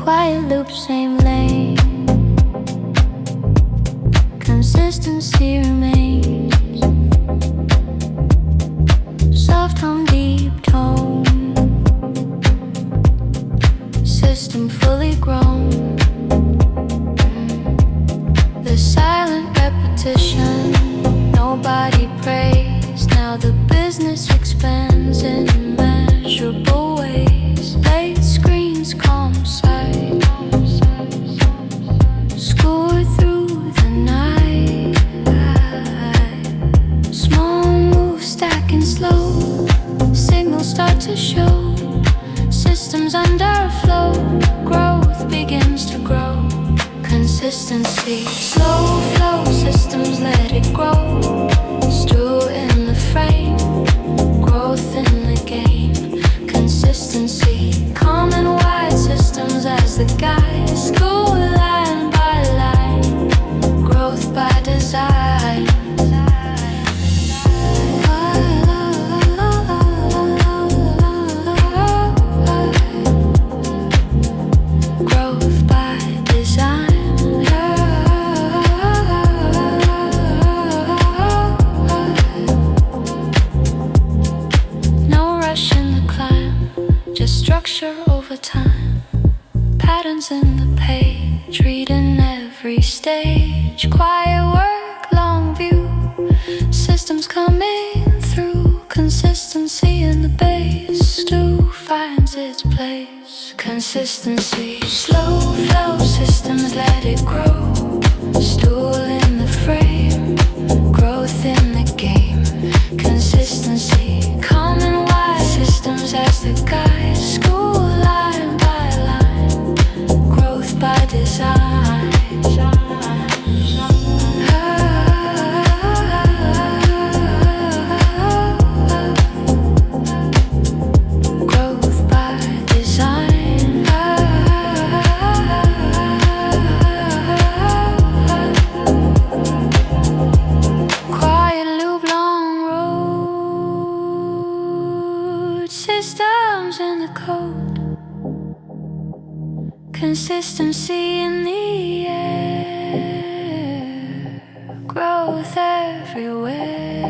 Quiet loop, same lane. Consistency remains. Soft hum, deep tone. System fully grown. The silent repetition, nobody prays. Now the business expands in immeasurable ways. Late screens, calm sight. Score through the night. Small moves stacking slow. Signals start to show. Systems under flow. Growth begins to grow. Consistency, slow flow. Systems let it grow. Stool in the frame. Growth in the game. Consistency, calm and wide. Systems as the guide. School line by line. Growth by design. Structure over time, patterns in the page, reading every stage. Quiet work, long view, systems coming through. Consistency in the base, stew finds its place. Consistency, slow flow, systems let it grow. Stool in the frame, growth in the game. Consistency, calm and wide, systems as the guide. School line by line, growth by design. Growth by design. Quiet loop, long road. Systems in the code. Consistency in the air. Growth everywhere.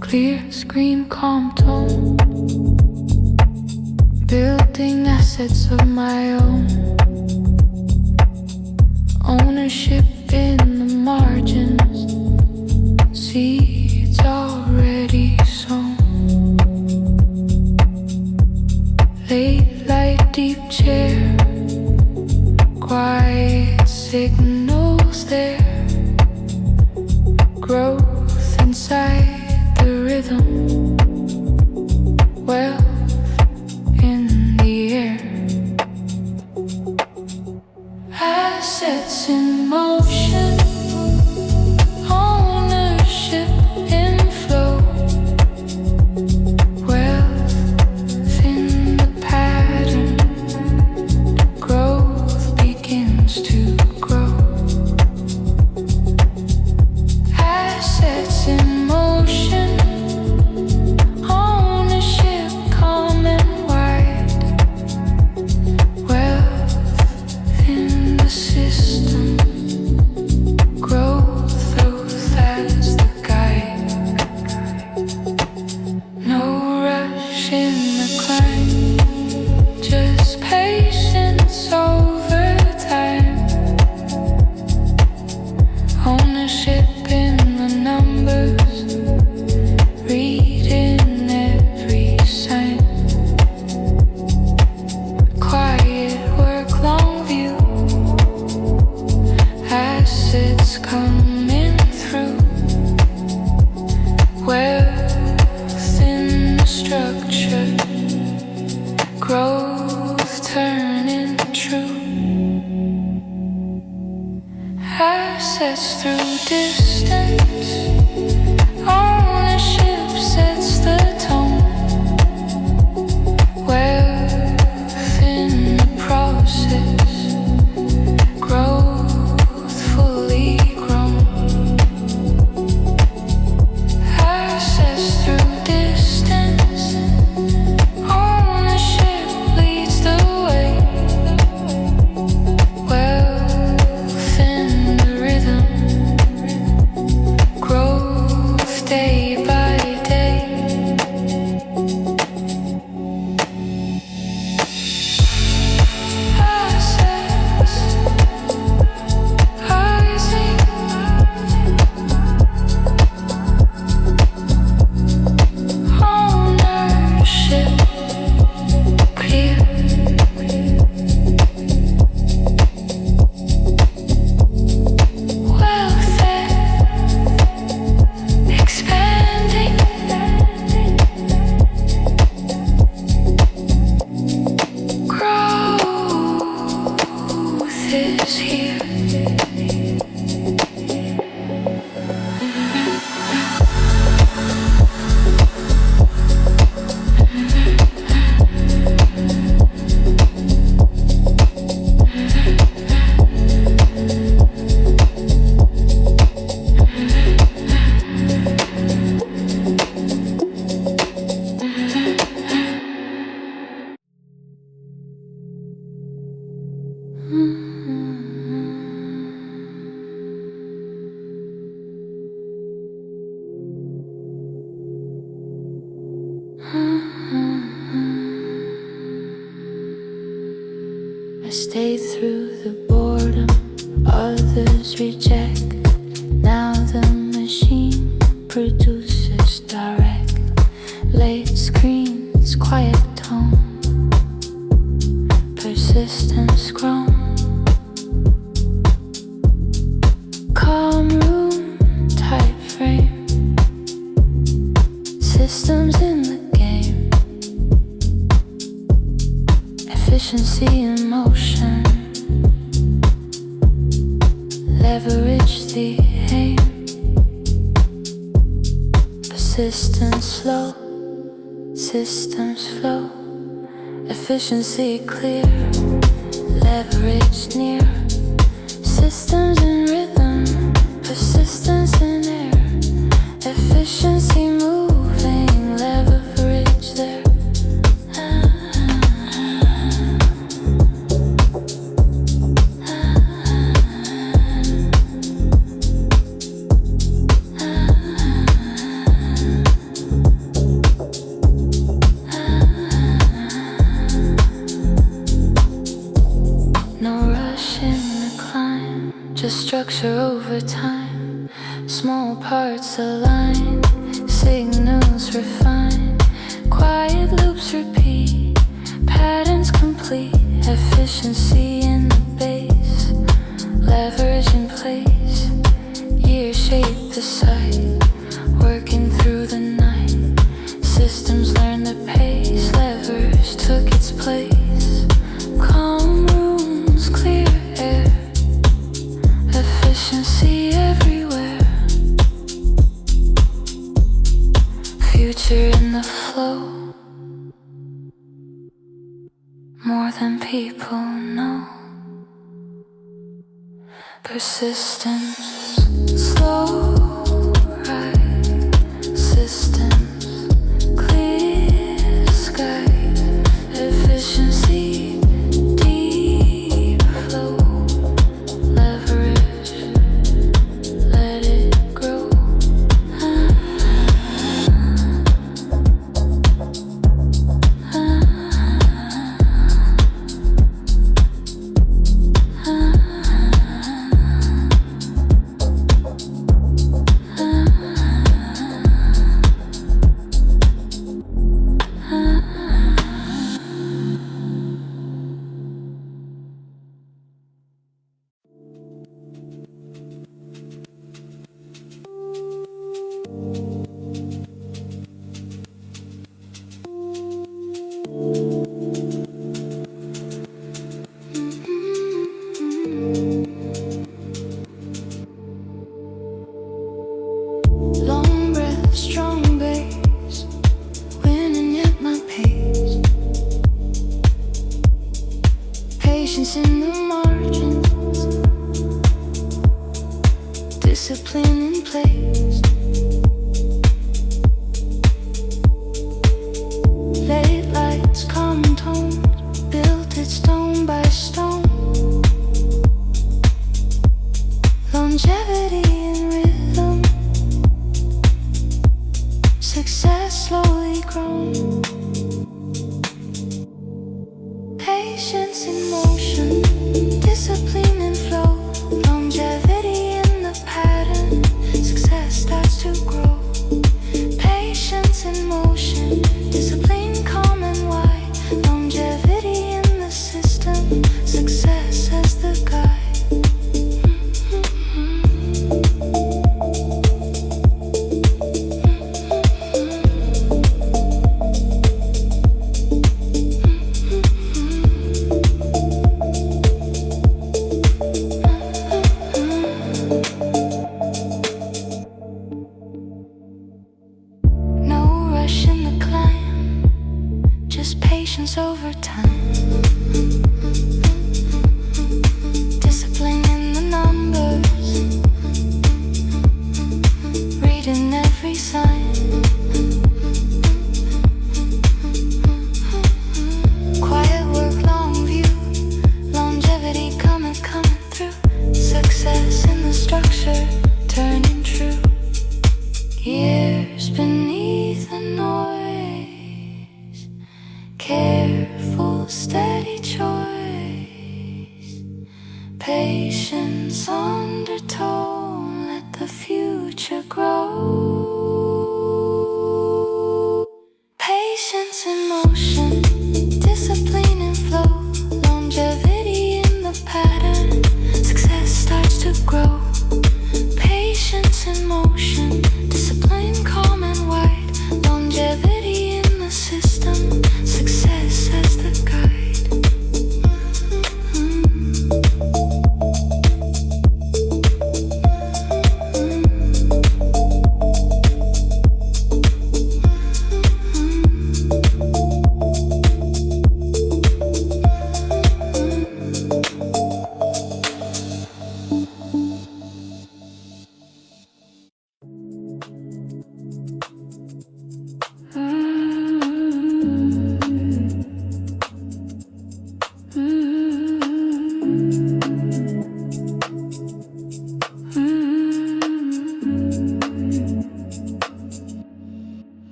Clear screen, calm tone. Building assets of my own. Ownership in the margins. Seeds already sown. Late light, deep chair. Quiet signals there. Growth inside the rhythm, wealth in the air. Assets in motion, ownership wealth in the structure, growth turning true, assets through distance, ownership sets the tone, wealth in the process, growth fully grown, assets through distance, ownership leads the way, wealth in the rhythm, growth day by day. Assets rising, ownership clear, wealth expanding, growth is here. I stayed through the boredom others reject. Now the machine produces direct, late screens, quiet tone, persistence grown, calm room, tight frame, systems in the game, efficiency in motion, leverage the aim, persistence slow, systems flow, efficiency clear, leverage near, systems in rhythm, persistence in air, efficiency moving, leverage there. Just structure over time, small parts align, signals refine, quiet loops repeat, patterns complete, efficiency in the base, leverage in place, years shape the site, working through the night, systems learn the pace, levers took its place, calm rooms, clear air, efficiency everywhere, future in the flow, more than people know, persistence, slow ride, systems, clear sky, efficiency, deep flow, leverage, let it grow. success slowly grown. Patience in motion, discipline in flow, longevity in the pattern, success starts to grow. Patience in motion, discipline calm and wide, longevity in the system, success as the guide. Patience over time, discipline in the numbers, reading every sign, quiet work, long view, longevity coming through, success in the structure, turning true, years beneath the noise. Careful, steady choice, patience undertone, let the future grow. Patience in motion, discipline in flow, longevity in the pattern, success starts to grow. Patience in motion, discipline calm and wide, longevity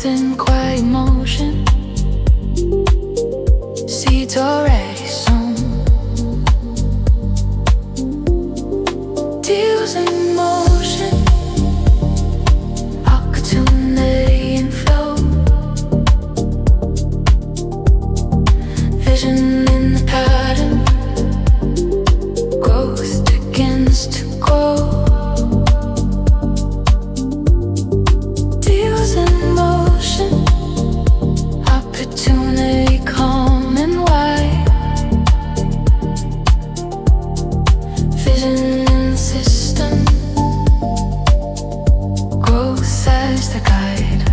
in quiet motion. Seeds already sown. Deals in motion. Opportunity in flow. Vision in the pattern. Growth begins to grow. Deals in motion. Opportunity calm and wide. Vision in the system. Growth as the guide.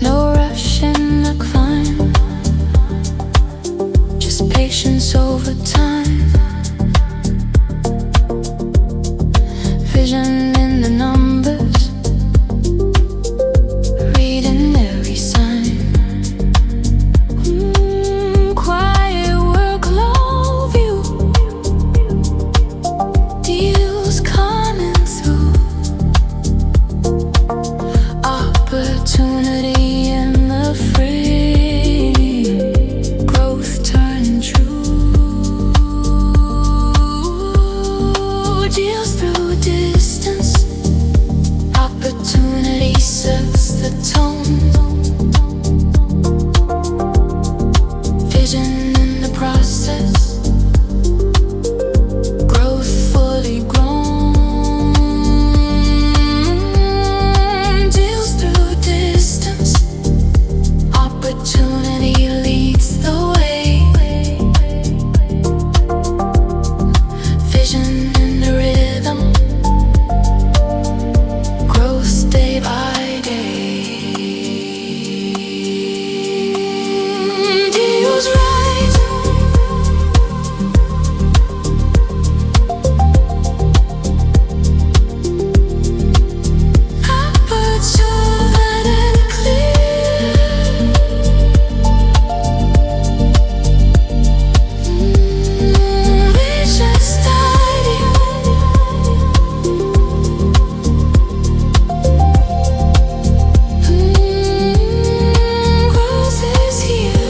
No rush in the climb, just patience over time. Vision in the numbers, reading every sign. Quiet work, low view. Deals coming through. Opportunity in the frame. Growth turning true. Deals through distance. Opportunity sets the tone. Vision in the process. Growth fully grown. Deals through distance. Opportunity leads the way. Vision in the rhythm. Growth day by day. Deals right. Opportunity clear. We just tidy. Growth is here.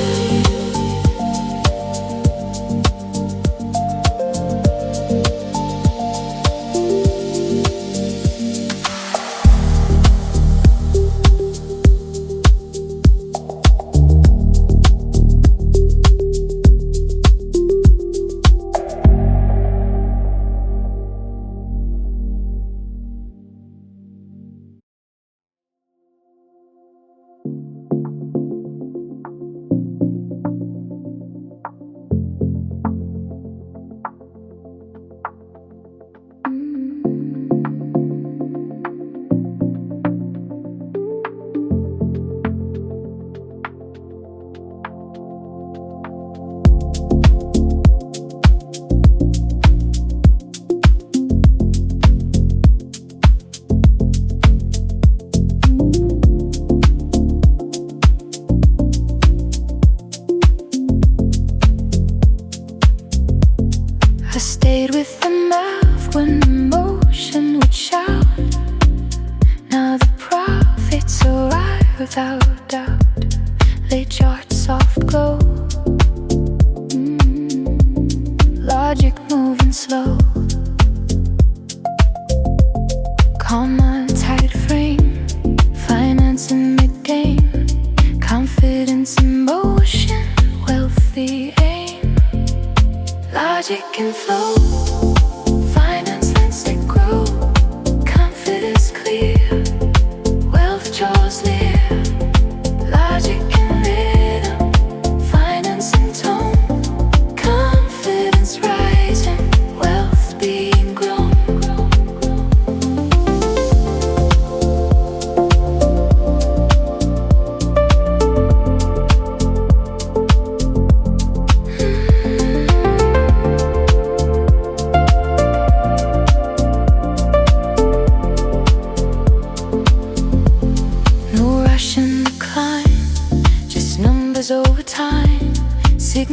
I stayed with the math when emotion would shout. Now the prophets arrive without doubt. Late chart, soft glow. Logic moving slow. Comma, tight frame. Finance in mid-game. Confidence in motion. Wealthy aim. Logic and flow. Finance lets it grow. Confidence clear. Wealth jaws leer. Logic and rhythm. Finance and tone. Confidence rising. Wealth being grown.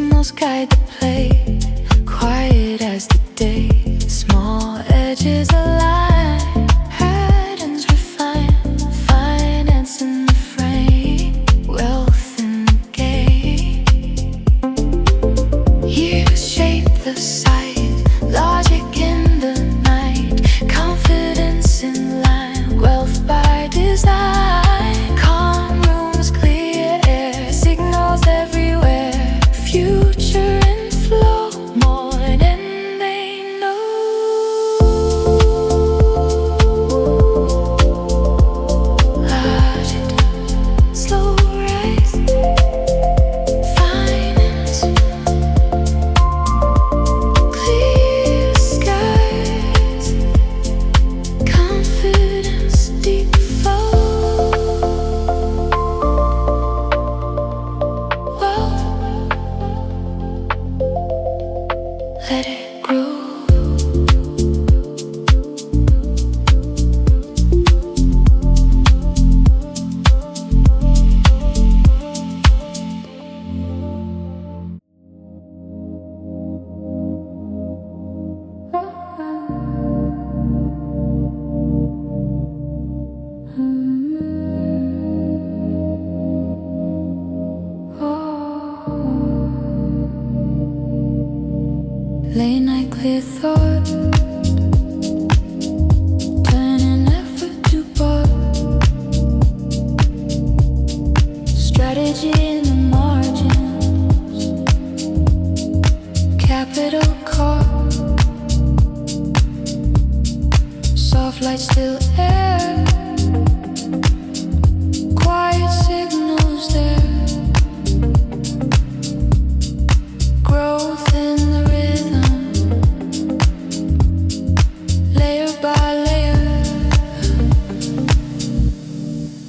signals guide the play, quiet as the day. Small edges align, patterns refine, finance in the frame, wealth in the game. Years shape the sight, logic in the night, confidence in line, wealth by design. Calm rooms, clear air, signals everywhere, future in flow, more than they know. Logic, slow rise, finance, clear skies, confidence, deep flow, wealth, let it grow. Late night clear thought, turning effort to board. Strategy in the margins, capital caught. Soft light, still air, quiet signals there. Growth in the rhythm, layer by layer.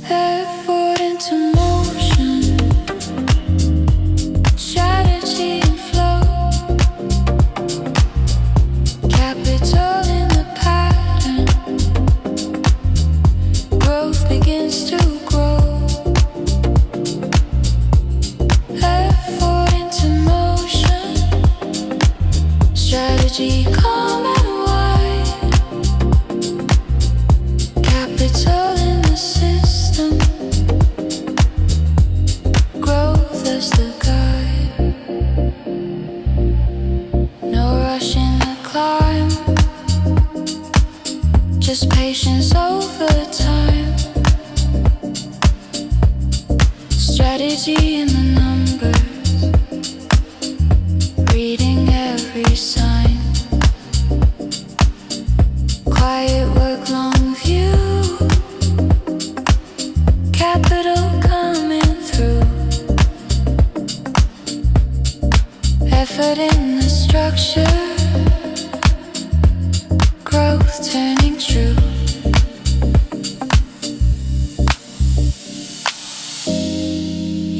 Effort into motion, strategy and flow. Capital in the pattern, growth begins to grow. Effort into motion, strategy calm and wide. Capital in the system, growth as the guide. No rush in the climb, just patience over time. Strategy in the numbers, reading every sign. Quiet work, long view, capital coming through. Effort in the structure, growth turning true.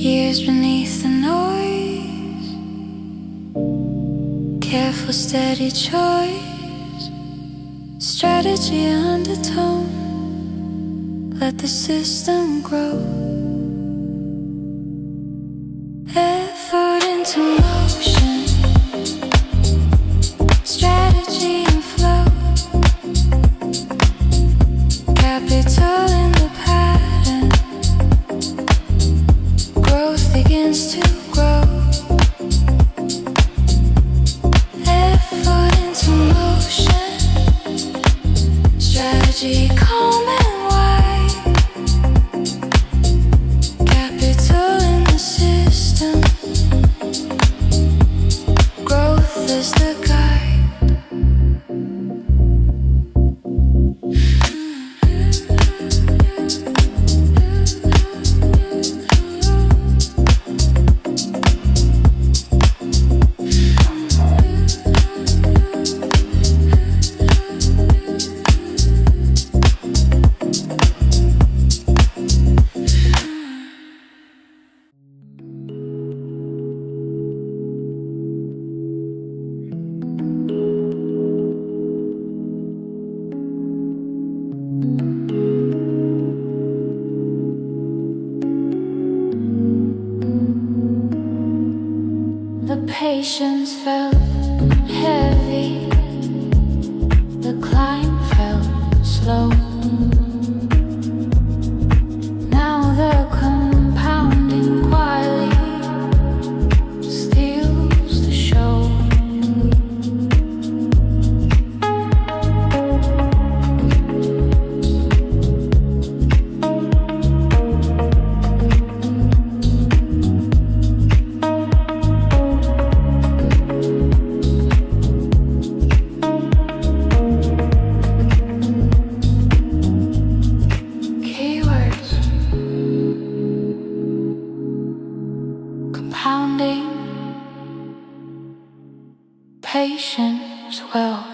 Years beneath the noise, careful steady choice. Strategy undertone, let the system grow. Effort into motion, strategy and flow. Capital in the pattern, growth begins to grow. Effort into motion, strategy calm and wide. Patience felt heavy, the climb felt slow. Now the compounding quietly steals the show. Compounding patience, wealth.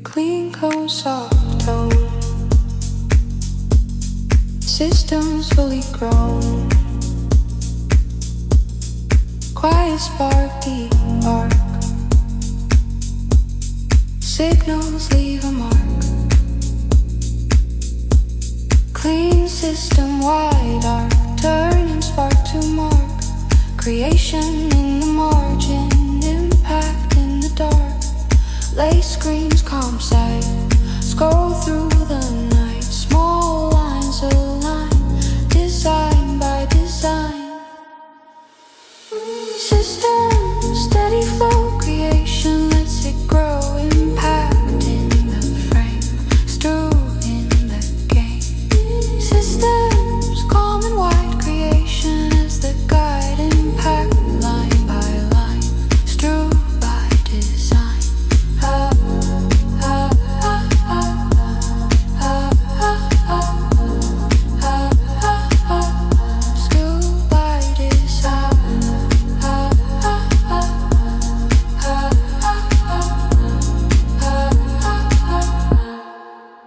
Clean code, soft tone, systems fully grown. Quiet spark, deep arc, signals leave a mark. Clean system, wide arc, turning spark to mark. Creation in the margin, impact in the dark. Lay screens, calm sight, scroll through the night. Small lines align, design by design. System, steady flow, creation lets it grow. Impact in the frame, stew in the game. Systems, calm and wide, creation as the guide. Impact line by line, strew by design.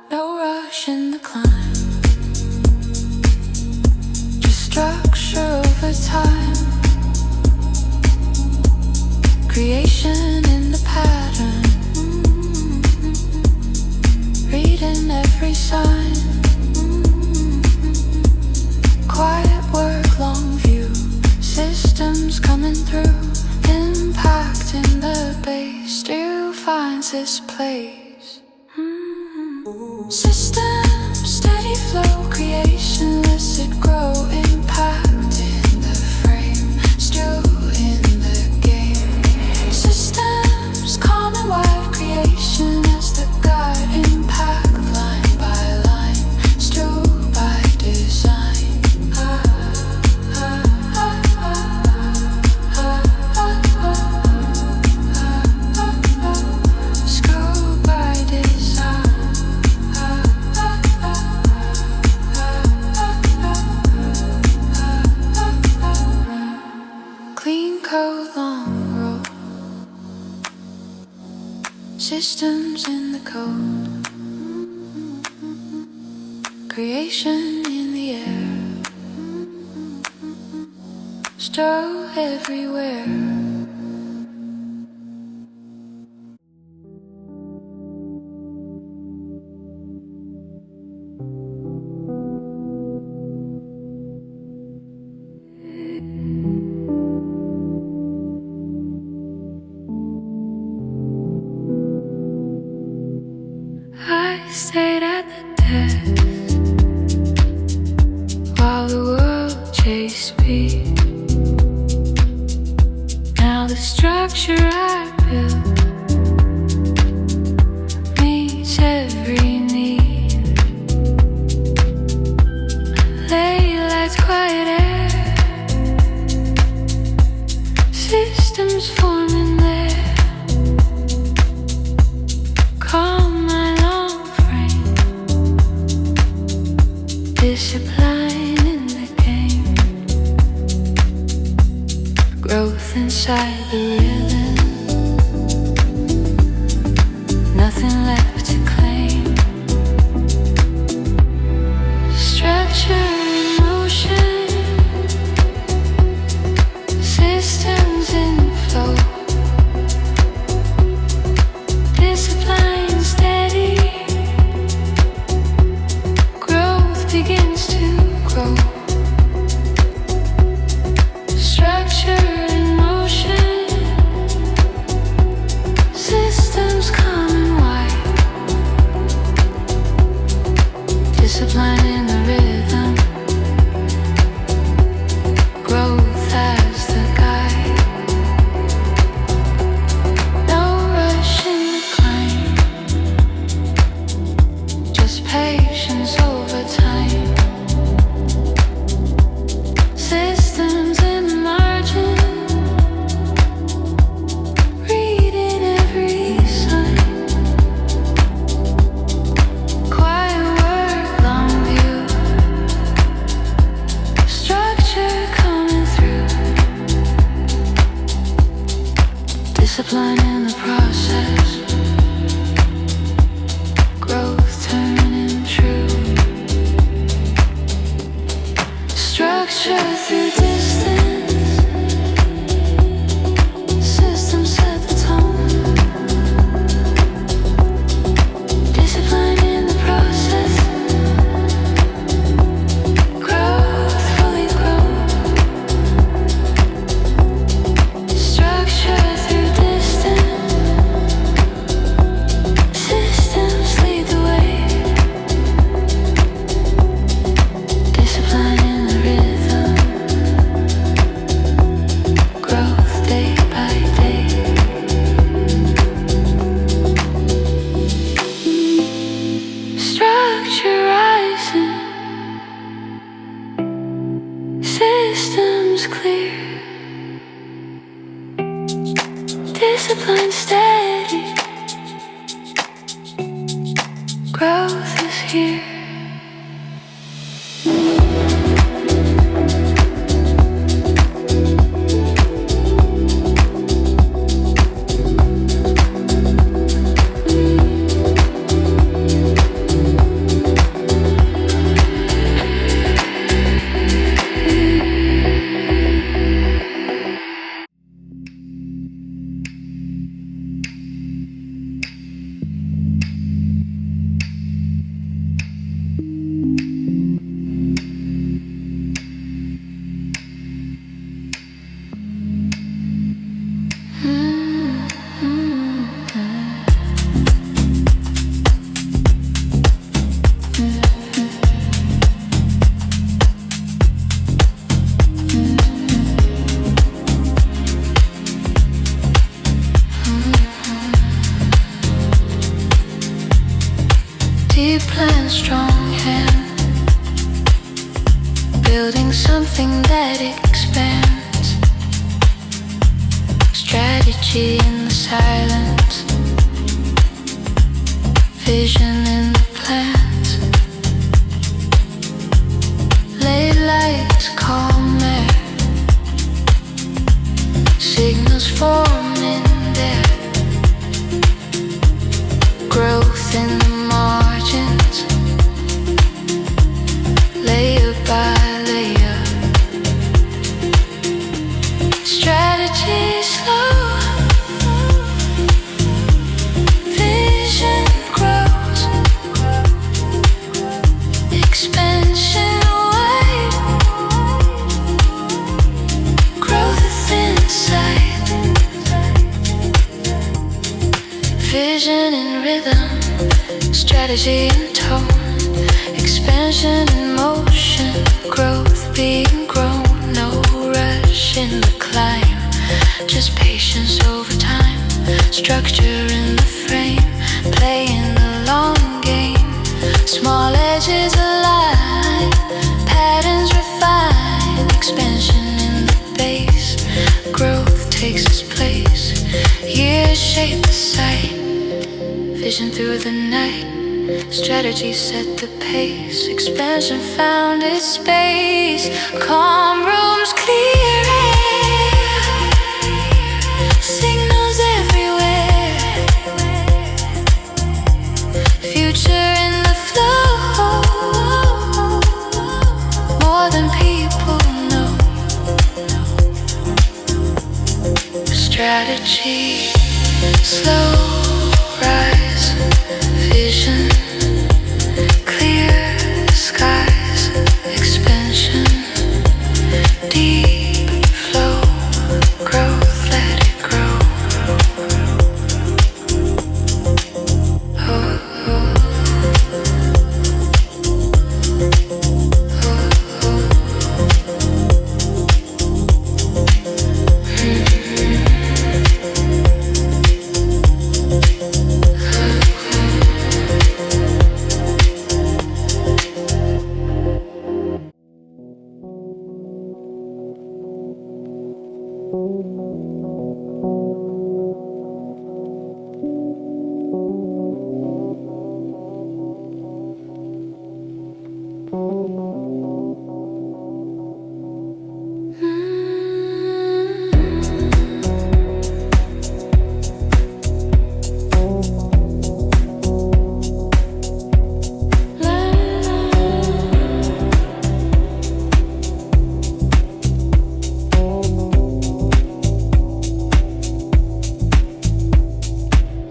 No rush in the climb, just structure over time. Creation in the pattern, reading every sign. Quiet work, long view, systems coming through. Impact in the base, still finds its place. System, steady flow, creation lets it grow. Impact in the frame, stew in the game. Systems, calm and wide, creation as the guide. Impact line by line, stew by design. Screw by design. Clean code, long road, systems in the code. Creation in the air, stir everywhere. I stayed at the desk, speak. Now the structure I built meets every need. Late lights, quiet air, systems forming there. Calm my long frame, discipline in the game. Growth inside the rhythm, nothing left to claim. Structure in motion, systems in flow. Discipline steady, growth begins to grow. Structure in motion, systems coming wide. Discipline in the rhythm, growth as the guide. No rush in the climb, just patience over time. Systems in the margin, reading every sign. Quiet work, long view, structure coming through. Discipline in the process, growth turning true. Structure through distance, systems set the tone. Discipline in the process, growth fully grown. Structure through distance, systems lead the way. Discipline in the rhythm, growth day by day. Structure rising, systems clear. Discipline steady, growth is here. Deep plan, strong hand, building something that expands. Strategy in the silence, vision in the plans. Late lights, calm air, signals forming there. Growth in the margins, layer by layer. Strategy slow, vision grows. Expansion wide, growth within sight. Vision in rhythm, strategy in tone. Expansion in motion, growth being grown. No structure in the frame, playing the long game. Small edges align, patterns refine, expansion in the base. Growth takes its place, years shape the sight. Vision through the night, strategy set the pace. Expansion found its space, calm rooms clearing, signals everywhere. Future in the flow, more than people know. Strategy, slow rise, vision, clear skies, expansion, deep flow, growth, let it grow. Oh, oh.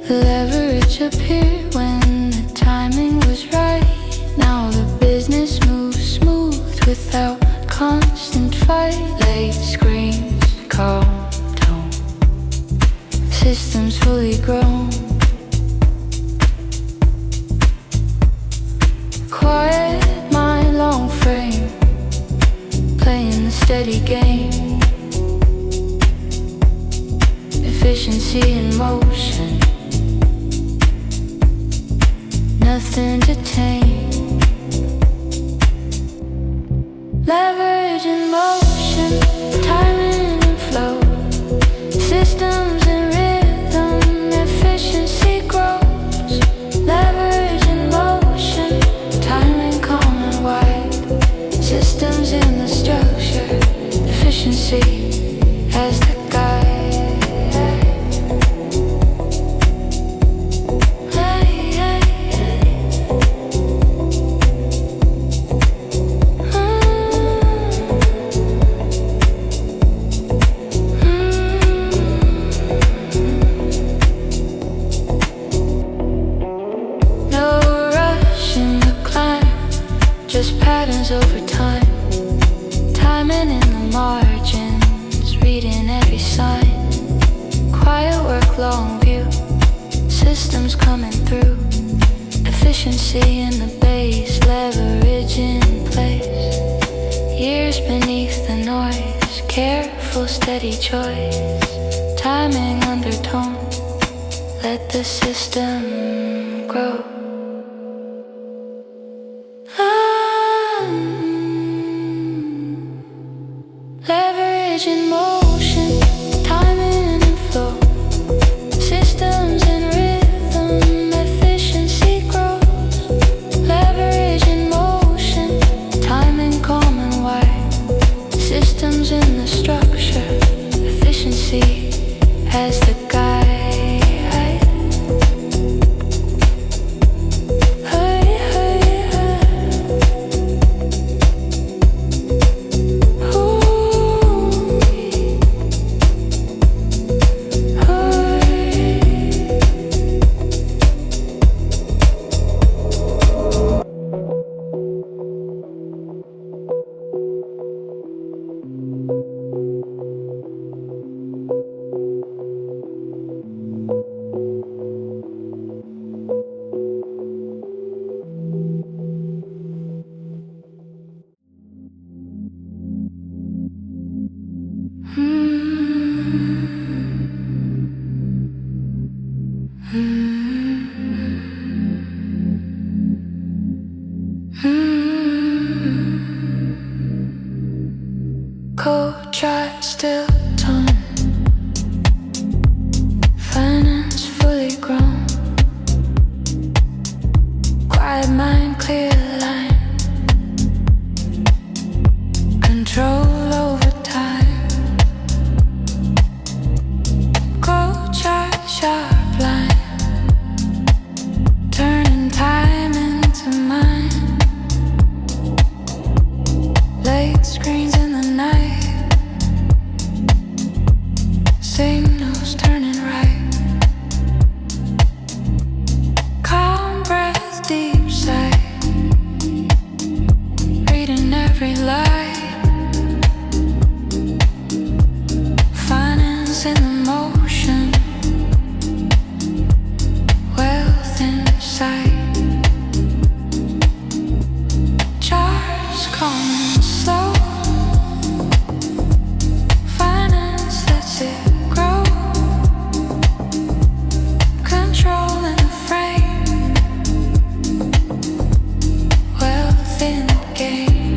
Leverage appeared when the timing was right. Now the business moves smooth without constant fight. Late screams, calm tone, systems fully grown. Quiet mind, long frame, playing the steady game. Efficiency in motion, nothing to tame. Leverage in motion, timing and flow, systems in rhythm, efficiency grows. Leverage in motion, timing calm and wide, systems in the structure, efficiency as the guide. Just patterns over time, timing in the margins, reading every sign. Quiet work, long view, systems coming through. Efficiency in the base, leverage in place. Years beneath the noise, careful, steady choice. Timing undertone, let the system grow. Leverage in motion, timing and flow, systems in rhythm, efficiency grows. Leverage in motion, timing calm and wide, systems in the structure, efficiency as the guide. Ooh. chart still torn, finance fully grown, quiet mind, clear line, control over time, gold chart, sharp line, turning time into mine, late screens in the night, signals turning right, calm breath, deep sigh, reading every lie, finance in the motion, wealth in sight, charts coming slow, finance lets it grow, control in the frame, wealth in the game,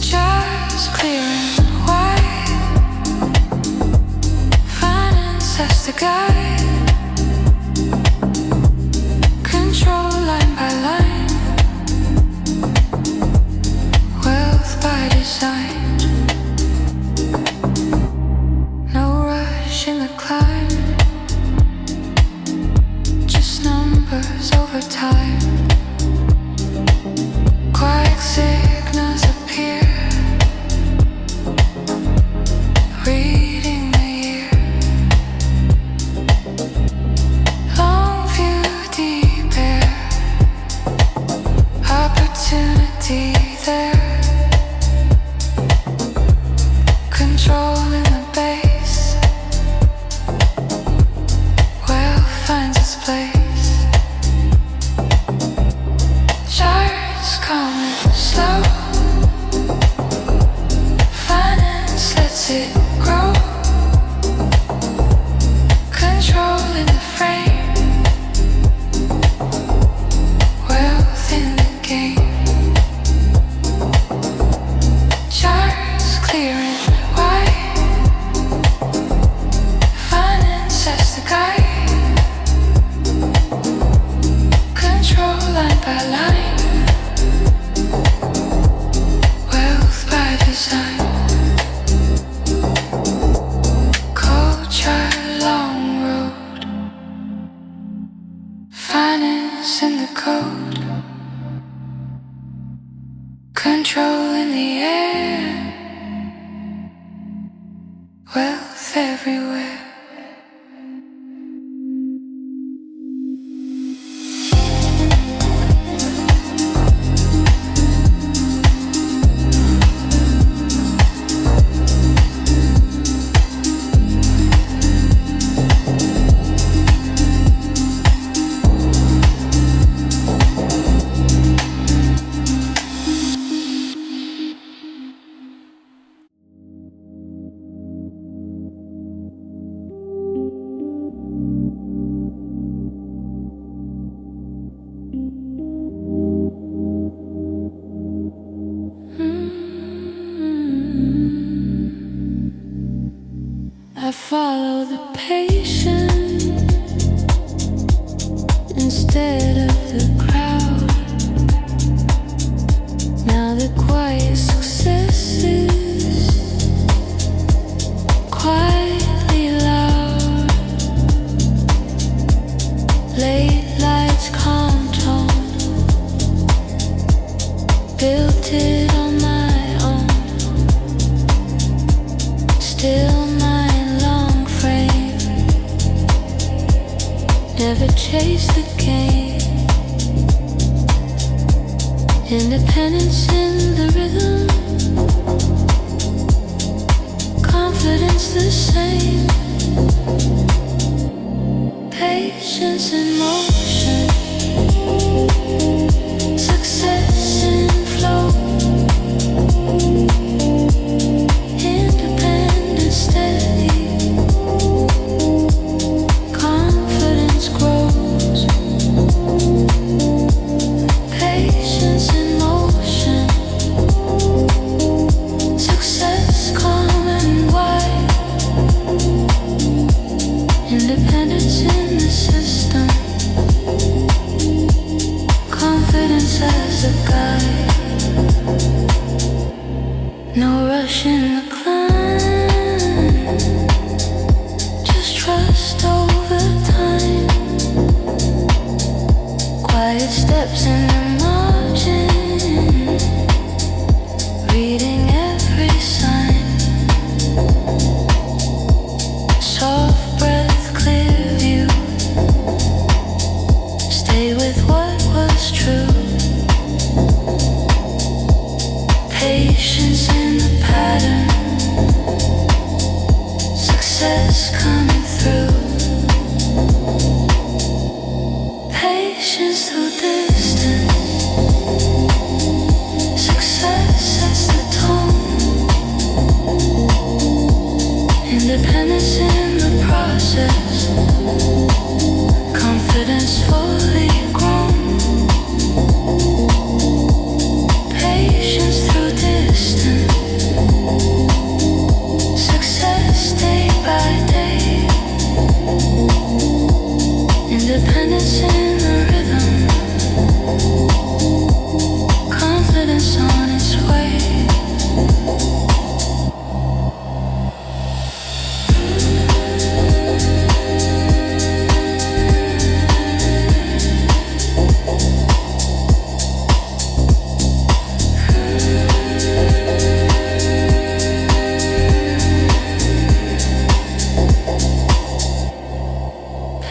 charts clearing wide, finance has to guide, control line by line, wealth by design, no rush in the climb, just numbers over time, quiet signals appear, reading the year, long view, deep air, opportunity there, control in the base, wealth finds its place, charts coming slow, finance lets it grow, control in the frame, wealth in the game, charts clearing wide, finance has to guide, control line by line, wealth by design, culture long road, finance in the code, control in the air, wealth everywhere. I follow the patient instead of the crowd. Now the quiet successes quietly loud. Late lights, calm tone. Built it on my own. Still never chase the game. Independence in the rhythm. Confidence the same. Patience in motion. Success in flow. Independence steady. Patience in motion. No rush in the climb, just trust over time. Quiet steps in the margin, reading every sign. Soft breath, clear view. Stay with what was true. Patience in the pattern. Success coming through. Patience through distance. Success sets the tone. Independence in the process. Confidence fully grown. Patience through distance. Success day by day. Independence in the rhythm. Confidence on its way.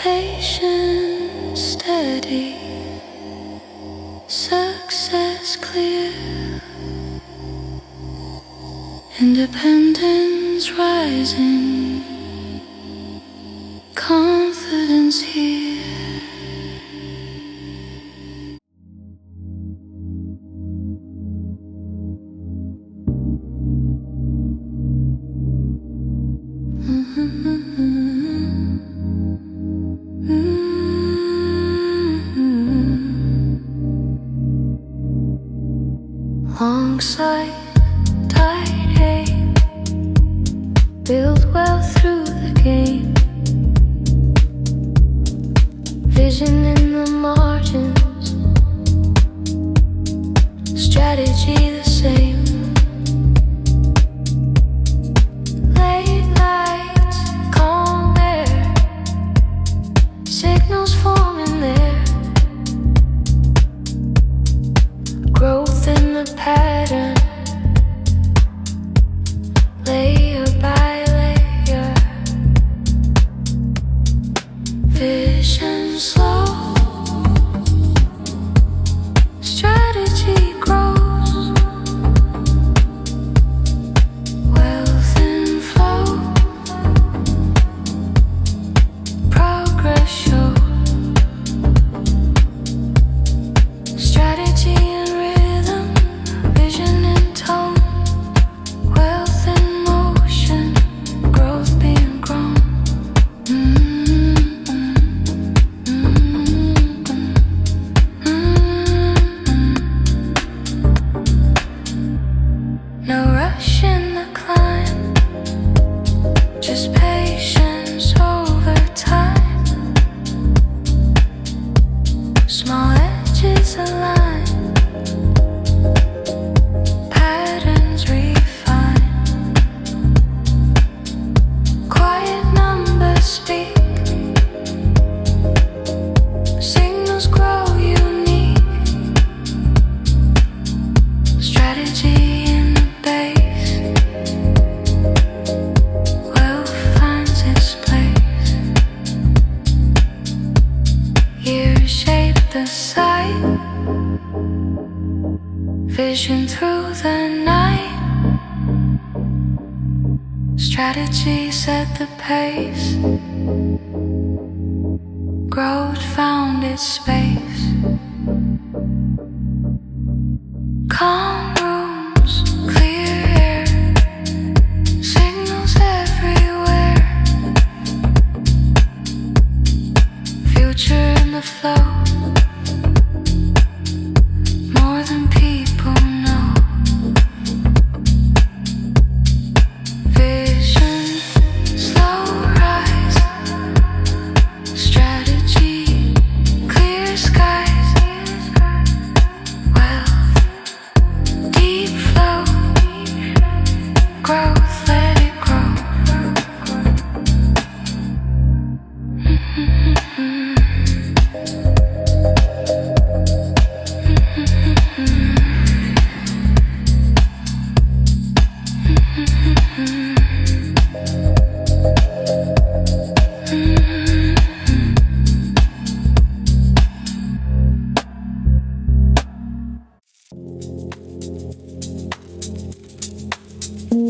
Patience steady, success clear, independence rising, confidence here. Long sight, tight aim, build well through the game. Vision in the margins, strategy the same. Late nights, calm air, signals forming there. Growth in the pattern, layer by layer. Vision slow, strategy grows. Wealth and flow, progress shows. Strategy and rhythm, vision and tone, wealth in motion, growth being grown. No rush in the climb, just patience over time. Small edges align, patterns refine. Quiet numbers speak, signals grow unique. Strategy in the base, wealth finds its place. Years shape the sight, vision through the night. Strategy set the pace, growth found its space. Calm rooms, clear air, signals everywhere. Future in the flow, more than people know. Vision, slow rise, strategy, clear skies. The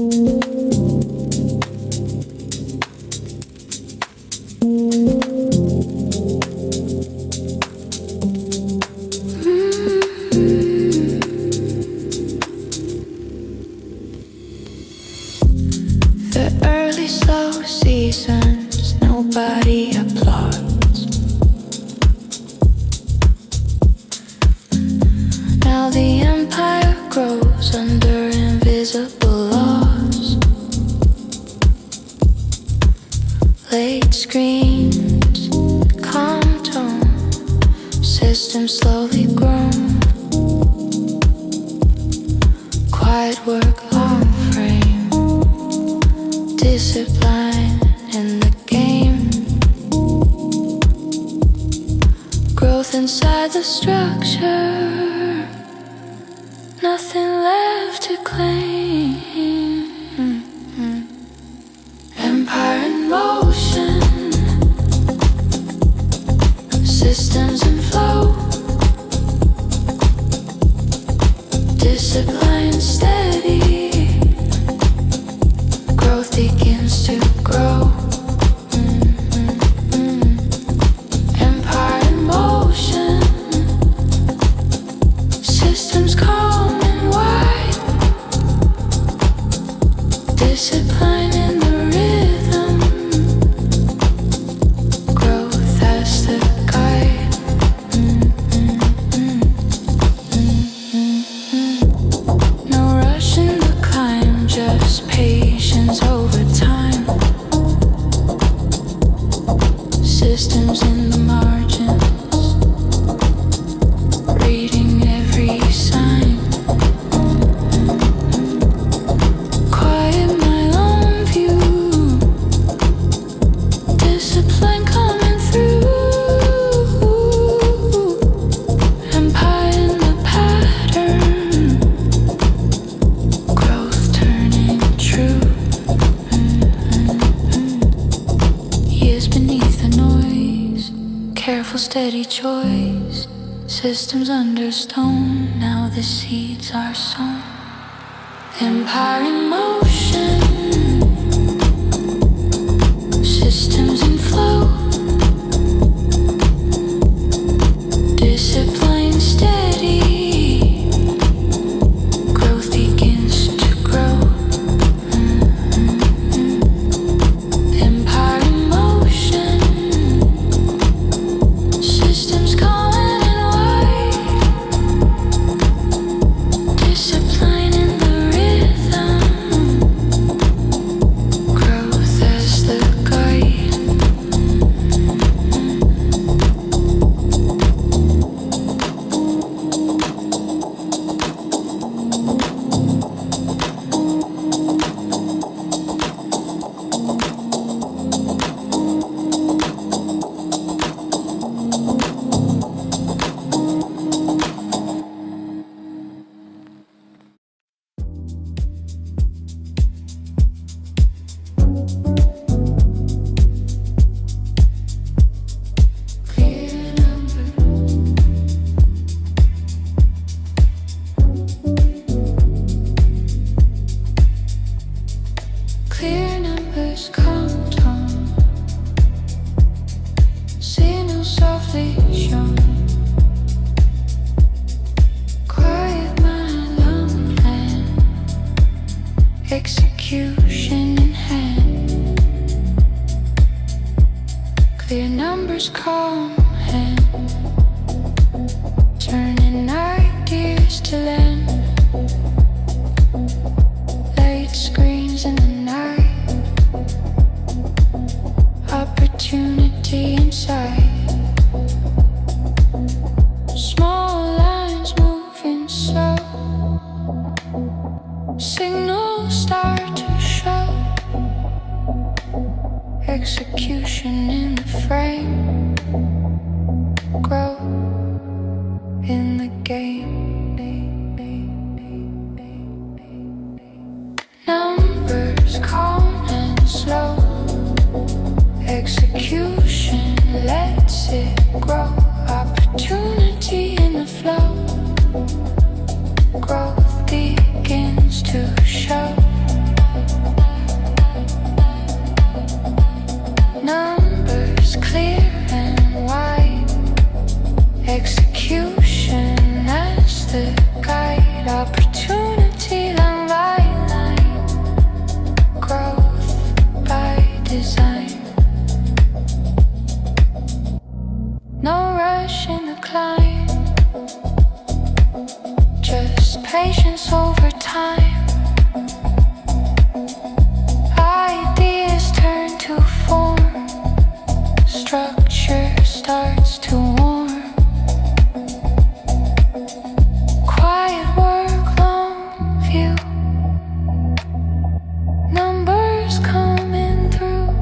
early slow seasons, nobody applauds. Now the empire grows under invisible laws. Late screens, calm tone, system slowly grown. Quiet work, long frame, discipline in the game. Growth inside the structure, nothing left to claim. Empire in motion, systems in flow, discipline steady, growth begins to grow. Empire in motion, systems calm and wide, discipline in the rhythm, growth as the guide. No rush in the climb, just patience over time. Systems in the margins, reading every sign. Quiet my long view, discipline coming through. Empire in the pattern, growth turning true. Years beneath the noise, careful steady choice. Systems under stone, now the seeds are sown. Empire in motion, systems in flow, discipline steady, growth begins to grow. Empire in motion, systems calm and wide, discipline in the rhythm, growth as the guide. Clear numbers, calm tone, signals softly shown. Quiet mind, long plan, execution in hand. Clear numbers, calm hand, turning ideas to land. Light screens in the night, opportunity inside. Small lines moving slow, signals start to show. Execution in the frame, grow in the game. Numbers calm and slow, execution lets it grow. Opportunity in the flow, growth begins to show. guide, opportunity line by line, growth by design. No rush in the climb, just patience over time. Ideas turn to form, structure starts to warm. Quiet work, long view, numbers coming through.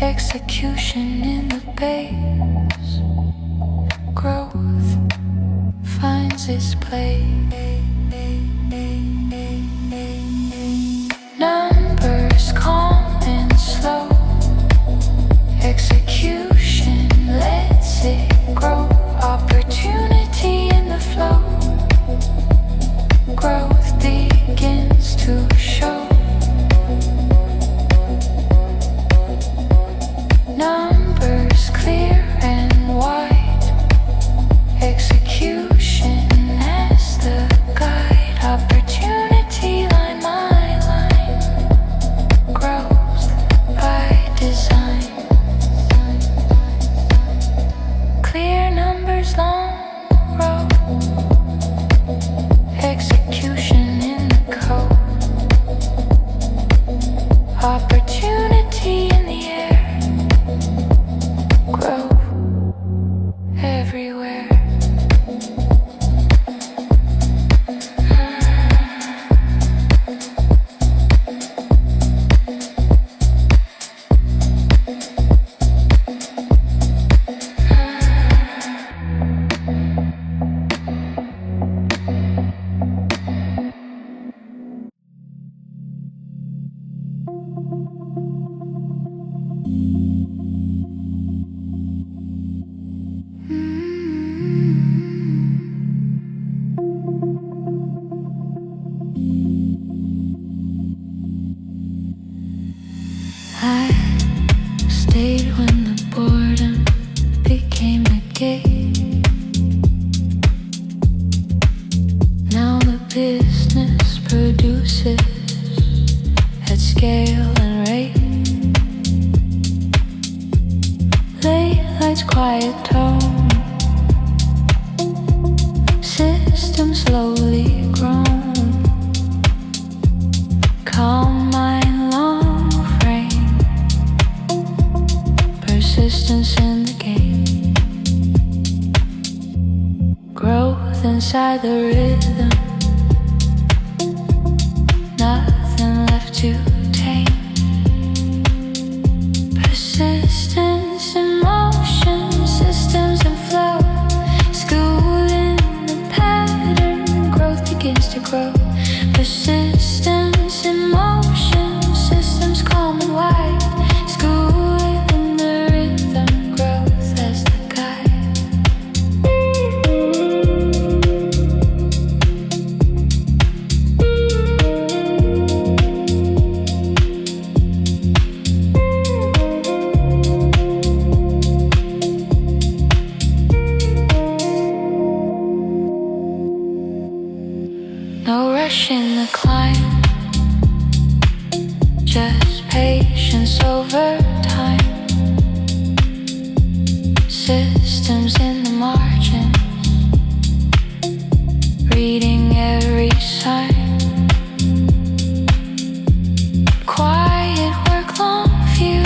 Execution in the base, growth finds its place. Numbers calm and slow, execution lets it grow. Opportunity in the flow, growth begins to show. Numbers clear and wide, execution as the guide. Opportunity line by line, growth by design. Clear numbers, long road, execution in the code. Opportunity in the air, grow everywhere. I stayed when the boredom became a gate. Now the business produces at scale and rate. Late lights, quiet tone, system slowly grown. Calm mind, long frame, persistence in the game. Growth inside the rhythm, nothing left to tame. Persistence in motion, systems in flow. School in the pattern, growth begins to grow. Persistence in motion, systems calm and wide. School in the rhythm, growth as the guide. No rush in the climb, just patience over time. Systems in the margin, reading every sign. Quiet work, long view,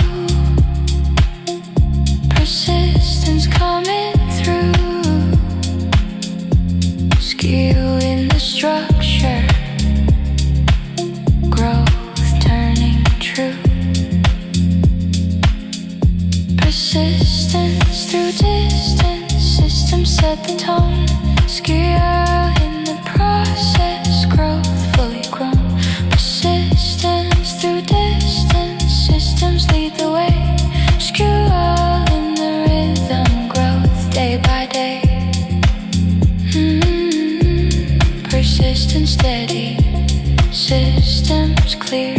persistence coming through. Skill in the structure, growth turning true. Persistence through distance, systems set the tone. Skill in the process, growth fully grown. Persistence through distance, systems lead the way. Skill in the rhythm, growth day by day. Persistence steady, systems clear.